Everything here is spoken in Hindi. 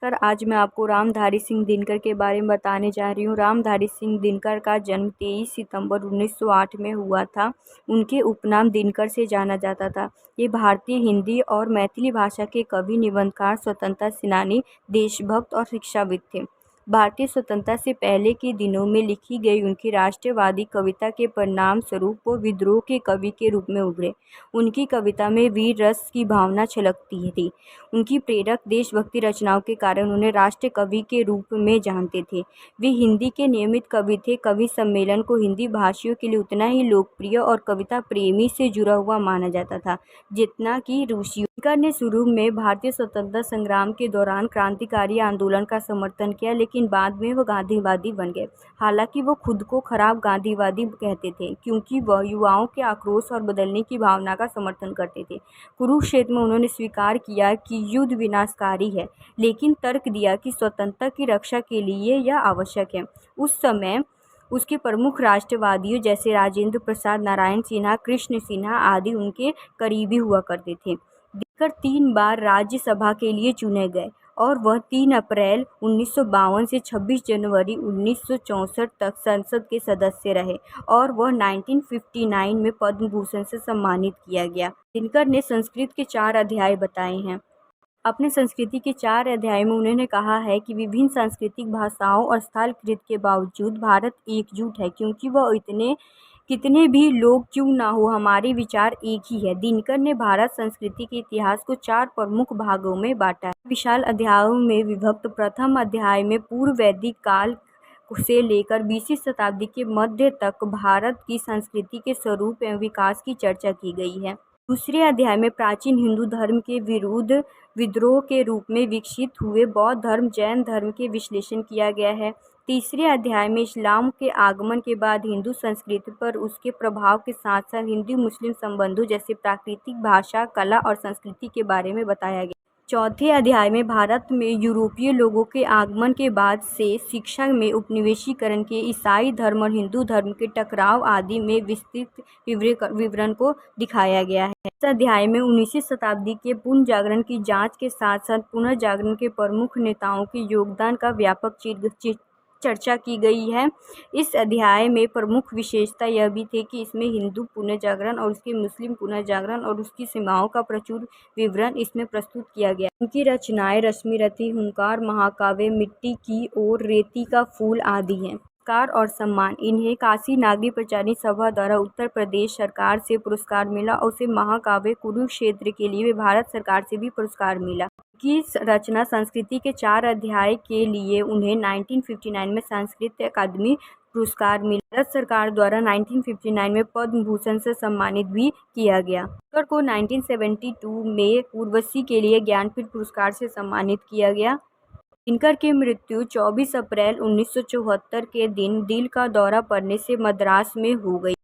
सर आज मैं आपको रामधारी सिंह दिनकर के बारे में बताने जा रही हूँ। रामधारी सिंह दिनकर का जन्म 23 सितंबर 1908 में हुआ था। उनके उपनाम दिनकर से जाना जाता था। ये भारतीय हिंदी और मैथिली भाषा के कवि, निबंधकार, स्वतंत्रता सेनानी, देशभक्त और शिक्षाविद थे। भारतीय स्वतंत्रता से पहले के दिनों में लिखी गई उनकी राष्ट्रवादी कविता के परिणाम स्वरूप वो विद्रोह के कवि के रूप में उभरे। उनकी कविता में वीर रस की भावना छलकती थी। उनकी प्रेरक देशभक्ति रचनाओं के कारण उन्हें राष्ट्र कवि के रूप में जानते थे। वे हिंदी के नियमित कवि थे। कवि सम्मेलन को हिंदी भाषियों के लिए उतना ही लोकप्रिय और कविता प्रेमी से जुड़ा हुआ माना जाता था जितना कि रूसियों। दिनकर ने शुरू में भारतीय स्वतंत्रता संग्राम के दौरान क्रांतिकारी आंदोलन का समर्थन किया, लेकिन बाद में वह गांधीवादी बन गए। हालांकि वो खुद को खराब गांधीवादी कहते थे क्योंकि वह युवाओं के आक्रोश और बदलने की भावना का समर्थन करते थे। कुरुक्षेत्र में उन्होंने स्वीकार किया कि युद्ध विनाशकारी है, लेकिन तर्क दिया कि स्वतंत्रता की रक्षा के लिए यह आवश्यक है। उस समय उसके प्रमुख राष्ट्रवादियों जैसे राजेंद्र प्रसाद, नारायण सिन्हा, कृष्ण सिन्हा आदि उनके करीबी हुआ करते थे। दिनकर 3 बार राज्यसभा के लिए चुने गए और वह 3 अप्रैल 1952 से 26 जनवरी 1964 तक संसद के सदस्य रहे और वह 1959 में पद्म भूषण से सम्मानित किया गया। दिनकर ने संस्कृत के 4 अध्याय बताए हैं। अपने संस्कृति के 4 अध्याय में उन्होंने कहा है कि विभिन्न सांस्कृतिक भाषाओं और स्थलकृत के बावजूद भारत एकजुट है, क्योंकि वह कितने भी लोग क्यों ना हो, हमारे विचार एक ही है। दिनकर ने भारत संस्कृति के इतिहास को 4 प्रमुख भागों में बांटा है। विशाल अध्यायों में विभक्त प्रथम अध्याय में पूर्व वैदिक काल से लेकर 20वीं शताब्दी के मध्य तक भारत की संस्कृति के स्वरूप एवं विकास की चर्चा की गई है। दूसरे अध्याय में प्राचीन हिंदू धर्म के विरुद्ध विद्रोह के रूप में विकसित हुए बौद्ध धर्म, जैन धर्म के विश्लेषण किया गया है। तीसरे अध्याय में इस्लाम के आगमन के बाद हिंदू संस्कृति पर उसके प्रभाव के साथ साथ हिंदू मुस्लिम संबंधों जैसे प्राकृतिक, भाषा, कला और संस्कृति के बारे में बताया गया। चौथे अध्याय में भारत में यूरोपीय लोगों के आगमन के बाद से शिक्षा में उपनिवेशीकरण के, ईसाई धर्म और हिंदू धर्म के टकराव आदि में विस्तृत विवरण को दिखाया गया है। इस अध्याय में 19वीं शताब्दी के पुनर्जागरण की जांच के साथ साथ पुनर्जागरण के प्रमुख नेताओं के योगदान का व्यापक चर्चा की गई है। इस अध्याय में प्रमुख विशेषता यह भी थी कि इसमें हिंदू पुनर्जागरण और उसके मुस्लिम पुनर्जागरण और उसकी सीमाओं का प्रचुर विवरण इसमें प्रस्तुत किया गया। उनकी रचनाएं रश्मिरथी, हुंकार, महाकाव्य, मिट्टी की ओर, रेती का फूल आदि हैं। पुरस्कार और सम्मान। इन्हें काशी नागरी प्रचारिणी सभा द्वारा उत्तर प्रदेश सरकार से पुरस्कार मिला और उसे महाकाव्य कुरुक्षेत्र के लिए भारत सरकार से भी पुरस्कार मिला। की रचना संस्कृति के 4 अध्याय के लिए उन्हें 1959 में संस्कृत अकादमी पुरस्कार मिला। भारत सरकार द्वारा 1959 में पद्म भूषण से सम्मानित भी किया गया। दिनकर को 1972 में उर्वशी के लिए ज्ञानपीठ पुरस्कार से सम्मानित किया गया। दिनकर की मृत्यु 24 अप्रैल 1974 के दिन दिल का दौरा पड़ने से मद्रास में हो गई।